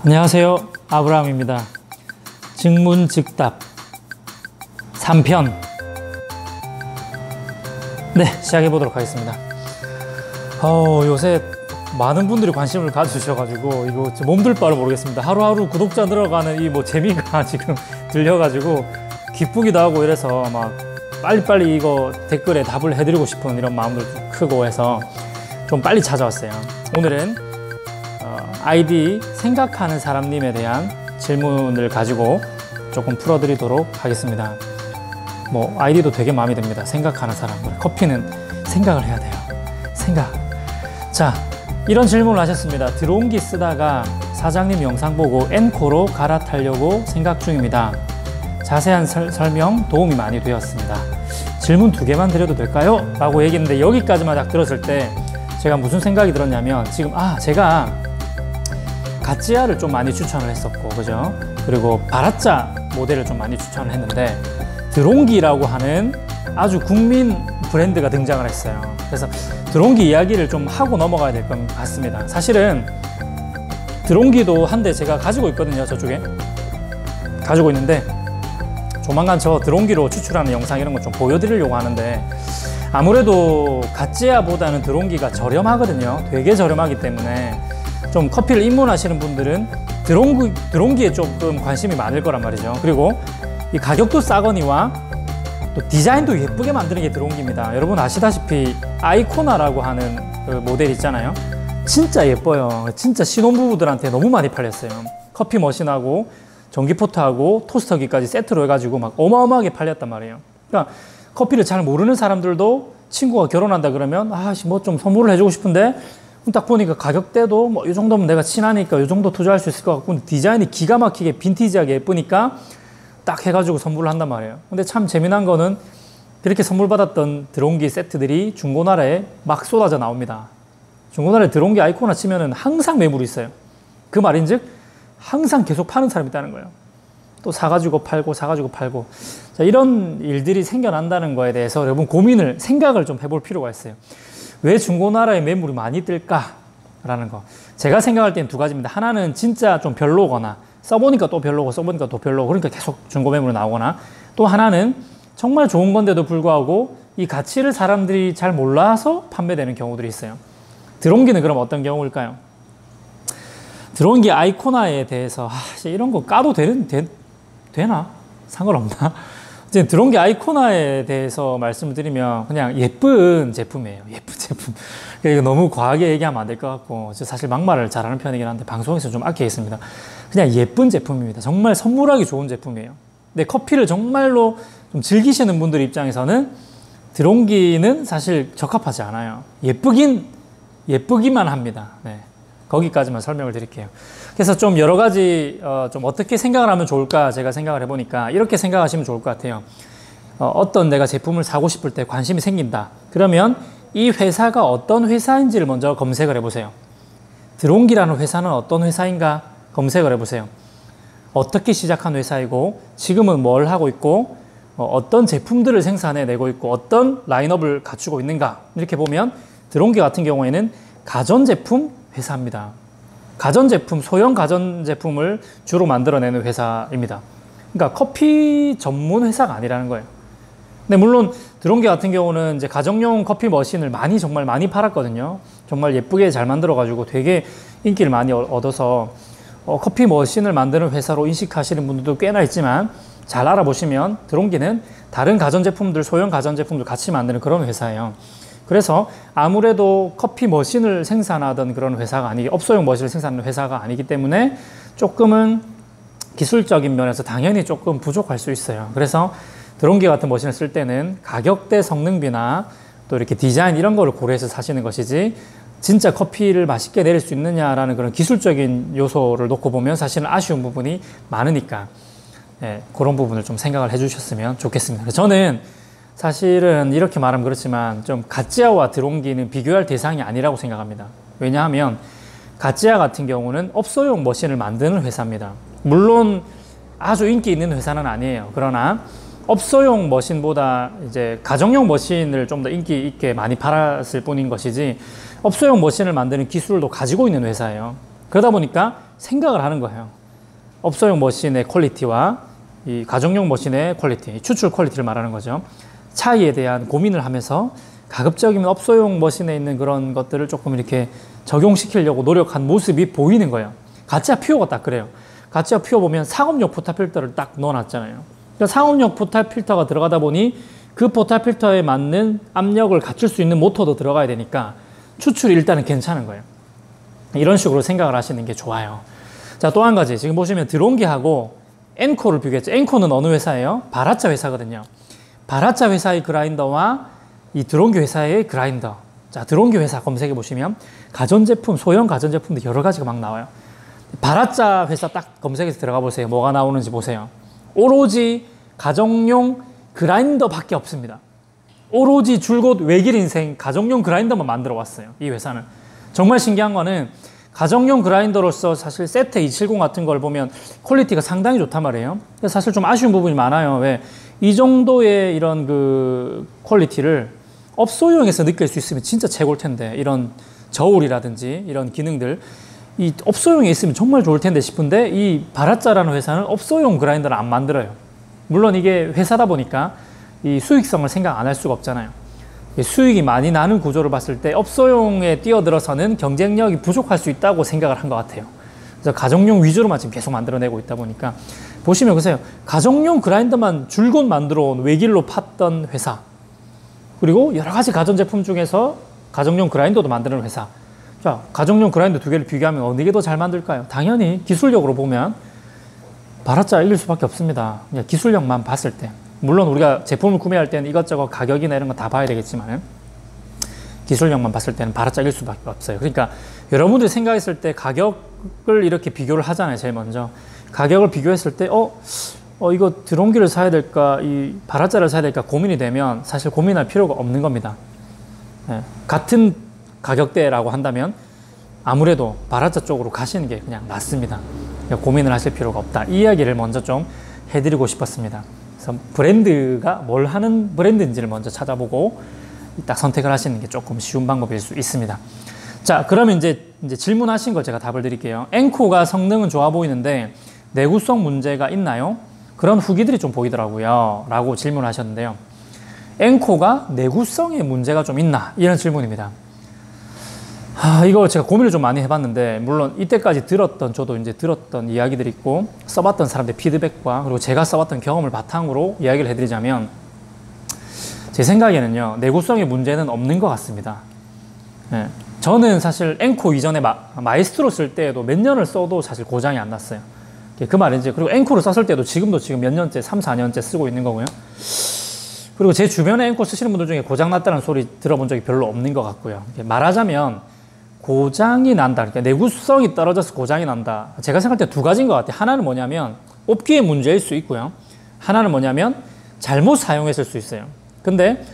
안녕하세요, 아브라함입니다. 증문즉답 3편 시작해 보도록 하겠습니다. 요새 많은 분들이 관심을 가져주셔가지고 이거 몸둘 바를 모르겠습니다. 하루하루 구독자 늘어가는 이 재미가 지금 들려가지고 기쁘기도 하고 이래서 막 빨리빨리 이거 댓글에 답을 해드리고 싶은 이런 마음도 크고 해서 좀 빨리 찾아왔어요. 오늘은 아이디 생각하는 사람님에 대한 질문을 가지고 조금 풀어드리도록 하겠습니다. 아이디도 되게 마음에 듭니다. 생각하는 사람. 커피는 생각을 해야 돼요. 생각. 자, 이런 질문을 하셨습니다. 드론기 쓰다가 사장님 영상 보고 엔코로 갈아타려고 생각 중입니다. 자세한 설명 도움이 많이 되었습니다. 질문 2개만 드려도 될까요? 라고 얘기했는데 여기까지만 딱 들었을 때 제가 무슨 생각이 들었냐면 지금 제가 가찌야를 좀 많이 추천을 했었고, 그죠? 그리고 바라짜 모델을 좀 많이 추천을 했는데 드론기라고 하는 아주 국민 브랜드가 등장을 했어요. 그래서 드론기 이야기를 좀 하고 넘어가야 될 것 같습니다. 사실은 드론기도 한 대 제가 가지고 있거든요. 저쪽에 가지고 있는데 조만간 저 드론기로 추출하는 영상 이런 거 좀 보여드리려고 하는데 아무래도 가찌야보다는 드론기가 저렴하거든요. 되게 저렴하기 때문에 좀 커피를 입문하시는 분들은 드론기에 조금 관심이 많을 거란 말이죠. 그리고 이 가격도 싸거니와 또 디자인도 예쁘게 만드는 게 드론기입니다. 여러분 아시다시피 아이코나라고 하는 그 모델 있잖아요. 진짜 예뻐요. 진짜 신혼부부들한테 너무 많이 팔렸어요. 커피 머신하고 전기포트하고 토스터기까지 세트로 해가지고 막 어마어마하게 팔렸단 말이에요. 그러니까 커피를 잘 모르는 사람들도 친구가 결혼한다 그러면 좀 선물을 해주고 싶은데 딱 보니까 가격대도 이 정도면 내가 친하니까 이 정도 투자할 수 있을 것 같고 디자인이 기가 막히게 빈티지하게 예쁘니까 딱 해가지고 선물을 한단 말이에요. 근데 참 재미난 거는 그렇게 선물 받았던 드론기 세트들이 중고나라에 막 쏟아져 나옵니다. 중고나라에 드론기 아이코나 치면은 항상 매물이 있어요. 그 말인즉 항상 계속 파는 사람이 있다는 거예요. 또 사가지고 팔고 사가지고 팔고. 자, 이런 일들이 생겨난다는 거에 대해서 여러분 생각을 좀 해볼 필요가 있어요. 왜 중고나라에 매물이 많이 뜰까라는 거. 제가 생각할 때는 2가지입니다. 하나는 진짜 좀 별로거나 써보니까 또 별로고 써보니까 또 별로고 그러니까 계속 중고 매물이 나오거나, 또 하나는 정말 좋은 건데도 불구하고 이 가치를 사람들이 잘 몰라서 판매되는 경우들이 있어요. 드론기는 그럼 어떤 경우일까요? 드론기 아이코나에 대해서 이런 거 까도 되나? 상관없나? 드론기 아이코나에 대해서 말씀을 드리면 그냥 예쁜 제품이에요. 예쁜 제품. 이거 너무 과하게 얘기하면 안 될 것 같고 사실 막말을 잘하는 편이긴 한데 방송에서 좀 아끼겠습니다. 그냥 예쁜 제품입니다. 정말 선물하기 좋은 제품이에요. 근데 커피를 정말로 좀 즐기시는 분들 입장에서는 드론기는 사실 적합하지 않아요. 예쁘기만 합니다. 거기까지만 설명을 드릴게요. 그래서 좀 여러 가지 좀 어떻게 생각을 하면 좋을까 제가 생각을 해보니까 이렇게 생각하시면 좋을 것 같아요. 어떤 내가 제품을 사고 싶을 때 관심이 생긴다. 그러면 이 회사가 어떤 회사인지를 먼저 검색을 해보세요. 드론기라는 회사는 어떤 회사인가 검색을 해보세요. 어떻게 시작한 회사이고 지금은 뭘 하고 있고 어떤 제품들을 생산해내고 있고 어떤 라인업을 갖추고 있는가 이렇게 보면 드론기 같은 경우에는 가전제품 회사입니다. 가전제품, 소형 가전제품을 주로 만들어내는 회사입니다. 그러니까 커피 전문 회사가 아니라는 거예요. 근데 물론 드론기 같은 경우는 이제 가정용 커피 머신을 정말 많이 팔았거든요. 정말 예쁘게 잘 만들어가지고 되게 인기를 많이 얻어서 커피 머신을 만드는 회사로 인식하시는 분들도 꽤나 있지만 잘 알아보시면 드론기는 다른 가전제품들, 소형 가전제품들 같이 만드는 그런 회사예요. 그래서 아무래도 커피 머신을 생산하던 그런 회사가 업소용 머신을 생산하는 회사가 아니기 때문에 조금은 기술적인 면에서 당연히 조금 부족할 수 있어요. 그래서 드론기 같은 머신을 쓸 때는 가격대, 성능비나 또 이렇게 디자인 이런 거를 고려해서 사시는 것이지 진짜 커피를 맛있게 내릴 수 있느냐라는 그런 기술적인 요소를 놓고 보면 사실은 아쉬운 부분이 많으니까 그런 부분을 좀 생각을 해주셨으면 좋겠습니다. 저는 사실은 이렇게 말하면 그렇지만 좀 가찌야와 드론기는 비교할 대상이 아니라고 생각합니다. 왜냐하면 가찌야 같은 경우는 업소용 머신을 만드는 회사입니다. 물론 아주 인기 있는 회사는 아니에요. 그러나 업소용 머신보다 이제 가정용 머신을 좀 더 인기 있게 많이 팔았을 뿐인 것이지 업소용 머신을 만드는 기술도 가지고 있는 회사예요. 그러다 보니까 생각을 하는 거예요. 업소용 머신의 퀄리티와 이 가정용 머신의 퀄리티, 추출 퀄리티를 말하는 거죠. 차이에 대한 고민을 하면서 가급적이면 업소용 머신에 있는 그런 것들을 조금 이렇게 적용시키려고 노력한 모습이 보이는 거예요. 가치아 퓨어가 딱 그래요. 가치아 퓨어 보면 상업용 포타 필터를 딱 넣어놨잖아요. 그러니까 상업용 포타 필터가 들어가다 보니 그 포타 필터에 맞는 압력을 갖출 수 있는 모터도 들어가야 되니까 추출이 일단은 괜찮은 거예요. 이런 식으로 생각을 하시는 게 좋아요. 자, 또 한 가지. 지금 보시면 드론기하고 엔코를 비교했죠. 엔코는 어느 회사예요? 바라짜 회사거든요. 바라짜 회사의 그라인더와 이 드론기 회사의 그라인더. 자, 드론기 회사 검색해 보시면 가전제품, 소형 가전제품도 여러 가지가 막 나와요. 바라짜 회사 딱 검색해서 들어가 보세요. 뭐가 나오는지 보세요. 오로지 가정용 그라인더밖에 없습니다. 오로지 줄곧 외길 인생 가정용 그라인더만 만들어 왔어요. 이 회사는. 정말 신기한 거는 가정용 그라인더로서 사실 세테 270 같은 걸 보면 퀄리티가 상당히 좋단 말이에요. 사실 좀 아쉬운 부분이 많아요. 왜? 이 정도의 이런 그 퀄리티를 업소용에서 느낄 수 있으면 진짜 최고일 텐데, 이런 저울이라든지 이런 기능들 이 업소용에 있으면 정말 좋을 텐데 싶은데, 이 바라짜라는 회사는 업소용 그라인더를 안 만들어요. 물론 이게 회사다 보니까 이 수익성을 생각 안 할 수가 없잖아요. 수익이 많이 나는 구조를 봤을 때 업소용에 뛰어들어서는 경쟁력이 부족할 수 있다고 생각을 한 것 같아요. 그래서 가정용 위주로만 지금 계속 만들어내고 있다 보니까, 보시면 보세요. 가정용 그라인더만 줄곧 만들어 온 외길로 팠던 회사, 그리고 여러 가지 가전제품 중에서 가정용 그라인더도 만드는 회사. 자, 가정용 그라인더 두 개를 비교하면 어느 게 더 잘 만들까요? 당연히 기술력으로 보면 바라짜 이길 수밖에 없습니다. 그냥 기술력만 봤을 때. 물론 우리가 제품을 구매할 때는 이것저것 가격이나 이런 거 다 봐야 되겠지만 기술력만 봤을 때는 바라짜 이길 수밖에 없어요. 그러니까 여러분들이 생각했을 때 가격을 이렇게 비교를 하잖아요. 제일 먼저 가격을 비교했을 때 이거 드론기를 사야 될까, 이 바라짜를 사야 될까 고민이 되면 사실 고민할 필요가 없는 겁니다. 네. 같은 가격대라고 한다면 아무래도 바라짜 쪽으로 가시는 게 그냥 맞습니다. 그러니까 고민을 하실 필요가 없다. 이 이야기를 먼저 좀 해드리고 싶었습니다. 그래서 브랜드가 뭘 하는 브랜드인지를 먼저 찾아보고 딱 선택을 하시는 게 조금 쉬운 방법일 수 있습니다. 자, 그러면 이제 질문하신 거 제가 답을 드릴게요. 엔코가 성능은 좋아 보이는데 내구성 문제가 있나요? 그런 후기들이 좀 보이더라고요. 라고 질문하셨는데요. 엔코가 내구성에 문제가 좀 있나? 이런 질문입니다. 이거 제가 고민을 좀 많이 해봤는데, 물론 이때까지 저도 이제 들었던 이야기들이 있고, 써봤던 사람들 피드백과, 그리고 제가 써봤던 경험을 바탕으로 이야기를 해드리자면, 제 생각에는요, 내구성의 문제는 없는 것 같습니다. 네. 저는 사실 엔코 이전에 마에스트로 쓸 때에도 몇 년을 써도 사실 고장이 안 났어요. 그 말인지, 그리고 엔코를 썼을 때도 지금 몇 년째, 3, 4년째 쓰고 있는 거고요. 그리고 제 주변에 엔코 쓰시는 분들 중에 고장 났다는 소리 들어본 적이 별로 없는 것 같고요. 말하자면, 고장이 난다. 그러니까 내구성이 떨어져서 고장이 난다. 제가 생각할 때 두 가지인 것 같아요. 하나는 뭐냐면 뽑기의 문제일 수 있고요. 하나는 뭐냐면 잘못 사용했을 수 있어요. 근데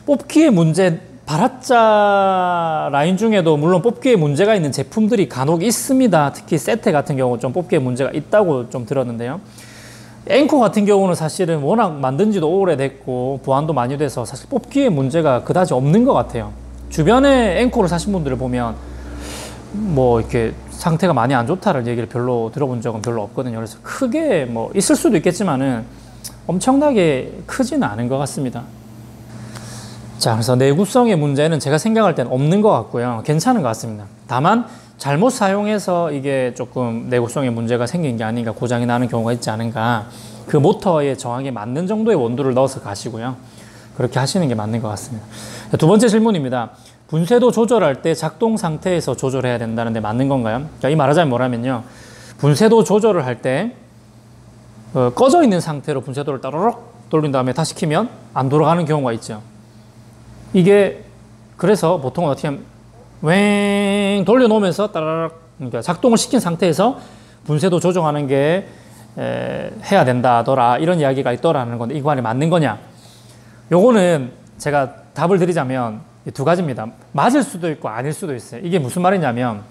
뽑기의 문제, 바라짜 라인 중에도 물론 뽑기에 문제가 있는 제품들이 간혹 있습니다. 특히 세테 같은 경우 좀 뽑기에 문제가 있다고 좀 들었는데요. 엔코 같은 경우는 사실은 워낙 만든 지도 오래됐고 보안도 많이 돼서 사실 뽑기에 문제가 그다지 없는 것 같아요. 주변에 엔코를 사신 분들을 보면 뭐 이렇게 상태가 많이 안 좋다는 얘기를 별로 들어본 적은 별로 없거든요. 그래서 크게 뭐 있을 수도 있겠지만은 엄청나게 크지는 않은 것 같습니다. 자, 그래서 내구성의 문제는 제가 생각할 때는 없는 것 같고요. 괜찮은 것 같습니다. 다만 잘못 사용해서 이게 조금 내구성의 문제가 생긴 게 아닌가, 고장이 나는 경우가 있지 않은가, 그 모터의 저항에 맞는 정도의 원두를 넣어서 가시고요. 그렇게 하시는 게 맞는 것 같습니다. 두 번째 질문입니다. 분쇄도 조절할 때 작동 상태에서 조절해야 된다는데 맞는 건가요? 이 말하자면 뭐라면요. 분쇄도 조절을 할 때 꺼져 있는 상태로 분쇄도를 따로록 돌린 다음에 다시 키면 안 돌아가는 경우가 있죠. 이게 그래서 보통은 어떻게 하면 웽 돌려놓으면서 따라락, 그러니까 작동을 시킨 상태에서 분쇄도 조정하는 게 해야 된다더라, 이런 이야기가 있더라는 건데 이거 안에 맞는 거냐? 요거는 제가 답을 드리자면 두 가지입니다. 맞을 수도 있고 아닐 수도 있어요. 이게 무슨 말이냐면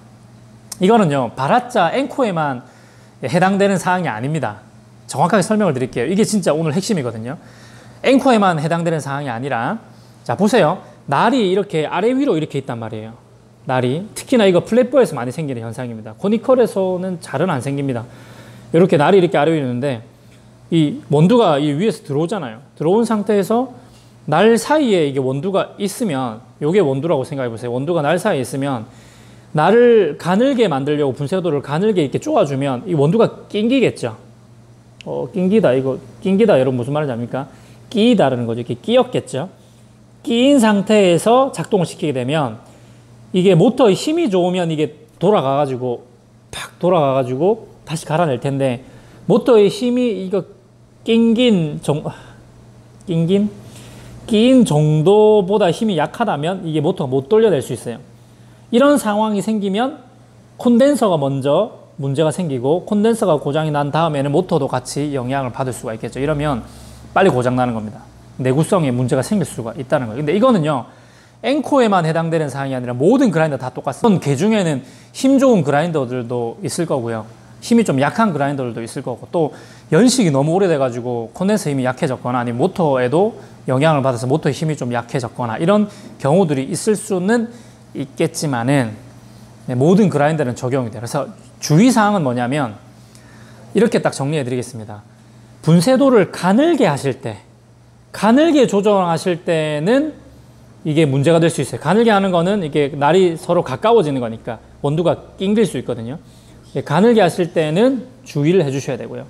이거는요, 바라짜 엔코에만 해당되는 사항이 아닙니다. 정확하게 설명을 드릴게요. 이게 진짜 오늘 핵심이거든요. 엔코에만 해당되는 사항이 아니라, 자 보세요. 날이 이렇게 아래 위로 이렇게 있단 말이에요. 날이. 특히나 이거 플랫보에서 많이 생기는 현상입니다. 코니컬에서는 잘은 안 생깁니다. 이렇게 날이 이렇게 아래에 있는데 이 원두가 이 위에서 들어오잖아요. 들어온 상태에서 날 사이에 이게 원두가 있으면, 요게 원두라고 생각해 보세요. 원두가 날 사이에 있으면 날을 가늘게 만들려고 분쇄도를 가늘게 이렇게 쪼아주면 이 원두가 낑기겠죠. 낑기다, 이거 낑기다 여러분 무슨 말인지 압니까? 끼다라는 거죠. 이렇게 끼었겠죠. 끼인 상태에서 작동을 시키게 되면 이게 모터의 힘이 좋으면 이게 돌아가가지고 팍 돌아가가지고 다시 갈아낼 텐데, 모터의 힘이 이거 끼인 정도보다 힘이 약하다면 이게 모터가 못 돌려낼 수 있어요. 이런 상황이 생기면 콘덴서가 먼저 문제가 생기고, 콘덴서가 고장이 난 다음에는 모터도 같이 영향을 받을 수가 있겠죠. 이러면 빨리 고장나는 겁니다. 내구성에 문제가 생길 수가 있다는 거예요. 근데 이거는요, 엔코에만 해당되는 사항이 아니라 모든 그라인더 다 똑같습니다. 개 중에는 힘 좋은 그라인더들도 있을 거고요. 힘이 좀 약한 그라인더들도 있을 거고, 또 연식이 너무 오래돼가지고 콘덴서 힘이 약해졌거나 아니면 모터에도 영향을 받아서 모터의 힘이 좀 약해졌거나 이런 경우들이 있을 수는 있겠지만은 모든 그라인더는 적용이 돼요. 그래서 주의사항은 뭐냐면 이렇게 딱 정리해 드리겠습니다. 분쇄도를 가늘게 하실 때, 가늘게 조정하실 때는 이게 문제가 될 수 있어요. 가늘게 하는 거는 이게 날이 서로 가까워지는 거니까 원두가 낑길 수 있거든요. 가늘게 하실 때는 주의를 해 주셔야 되고요.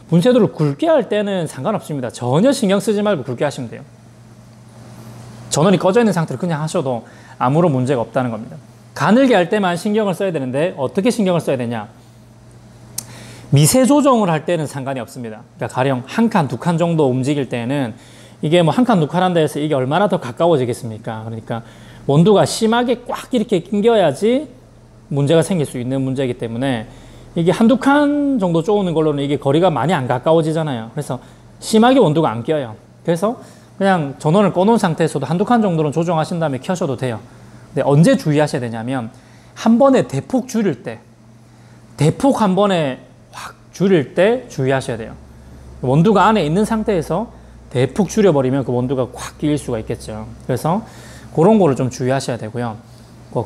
분쇄도를 굵게 할 때는 상관없습니다. 전혀 신경 쓰지 말고 굵게 하시면 돼요. 전원이 꺼져 있는 상태로 그냥 하셔도 아무런 문제가 없다는 겁니다. 가늘게 할 때만 신경을 써야 되는데 어떻게 신경을 써야 되냐? 미세 조정을 할 때는 상관이 없습니다. 그러니까 가령 한 칸, 두 칸 정도 움직일 때는 이게 뭐 한 칸, 두 칸 한다 해서 이게 얼마나 더 가까워지겠습니까? 그러니까 원두가 심하게 꽉 이렇게 낑겨야지 문제가 생길 수 있는 문제이기 때문에 이게 한두 칸 정도 쪼는 걸로는 이게 거리가 많이 안 가까워지잖아요. 그래서 심하게 원두가 안 껴요. 그래서 그냥 전원을 꺼놓은 상태에서도 한두 칸 정도는 조정하신 다음에 켜셔도 돼요. 근데 언제 주의하셔야 되냐면 한 번에 대폭 줄일 때, 대폭 한 번에 확 줄일 때 주의하셔야 돼요. 원두가 안에 있는 상태에서 대폭 줄여버리면 그 원두가 확 끼일 수가 있겠죠. 그래서 그런 거를 좀 주의하셔야 되고요.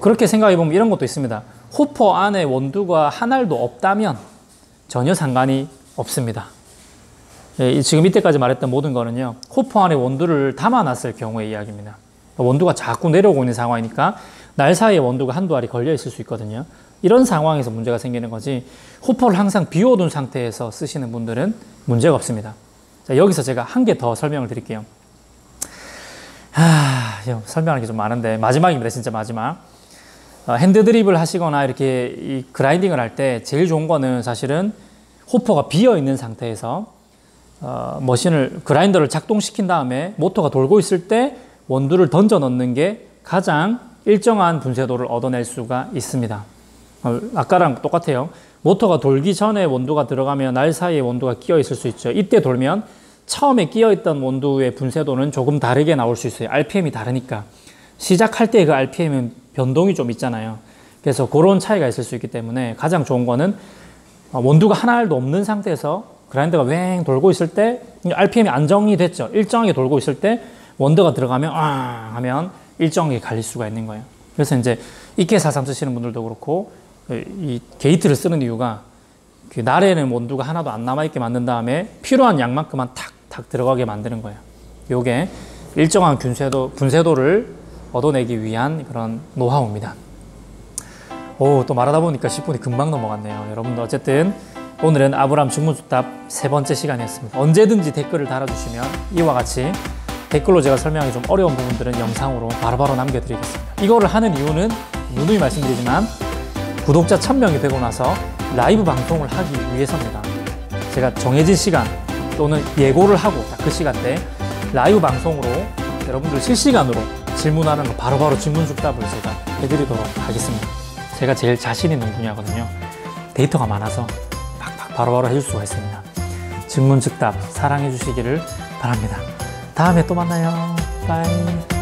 그렇게 생각해보면 이런 것도 있습니다. 호퍼 안에 원두가 한 알도 없다면 전혀 상관이 없습니다. 지금 이때까지 말했던 모든 거는요, 호퍼 안에 원두를 담아놨을 경우의 이야기입니다. 원두가 자꾸 내려오고 있는 상황이니까 날 사이에 원두가 한두 알이 걸려 있을 수 있거든요. 이런 상황에서 문제가 생기는 거지, 호퍼를 항상 비워둔 상태에서 쓰시는 분들은 문제가 없습니다. 자, 여기서 제가 한 개 더 설명을 드릴게요. 설명하는 게 좀 많은데 마지막입니다. 진짜 마지막. 핸드 드립을 하시거나 이렇게 이 그라인딩을 할 때 제일 좋은 거는 사실은 호퍼가 비어 있는 상태에서 그라인더를 작동시킨 다음에 모터가 돌고 있을 때 원두를 던져 넣는 게 가장 일정한 분쇄도를 얻어낼 수가 있습니다. 아까랑 똑같아요. 모터가 돌기 전에 원두가 들어가면 날 사이에 원두가 끼어 있을 수 있죠. 이때 돌면 처음에 끼어 있던 원두의 분쇄도는 조금 다르게 나올 수 있어요. RPM이 다르니까. 시작할 때 그 RPM은 변동이 좀 있잖아요. 그래서 그런 차이가 있을 수 있기 때문에 가장 좋은 거는 원두가 하나 알도 없는 상태에서 그라인더가 왱 돌고 있을 때 RPM이 안정이 됐죠. 일정하게 돌고 있을 때 원두가 들어가면 하면 일정하게 갈릴 수가 있는 거예요. 그래서 이제 이케사삼 쓰시는 분들도 그렇고 이 게이트를 쓰는 이유가 그 날에는 원두가 하나도 안 남아있게 만든 다음에 필요한 양만큼만 탁탁 들어가게 만드는 거예요. 요게 일정한 분쇄도를 얻어내기 위한 그런 노하우입니다. 또 말하다 보니까 10분이 금방 넘어갔네요. 여러분들 어쨌든 오늘은 아브람 증문수답 3번째 시간이었습니다. 언제든지 댓글을 달아주시면 이와 같이 댓글로 제가 설명하기 좀 어려운 부분들은 영상으로 바로바로 남겨드리겠습니다. 이거를 하는 이유는 누누이 말씀드리지만 구독자 1000명이 되고 나서 라이브 방송을 하기 위해서입니다. 제가 정해진 시간 또는 예고를 하고 딱 그 시간대 라이브 방송으로 여러분들 실시간으로 질문하는 거 바로바로 증문즉답을 제가 해드리도록 하겠습니다. 제가 제일 자신 있는 분야거든요. 데이터가 많아서 팍팍 바로바로 해줄 수가 있습니다. 증문즉답 사랑해 주시기를 바랍니다. 다음에 또 만나요. 바이.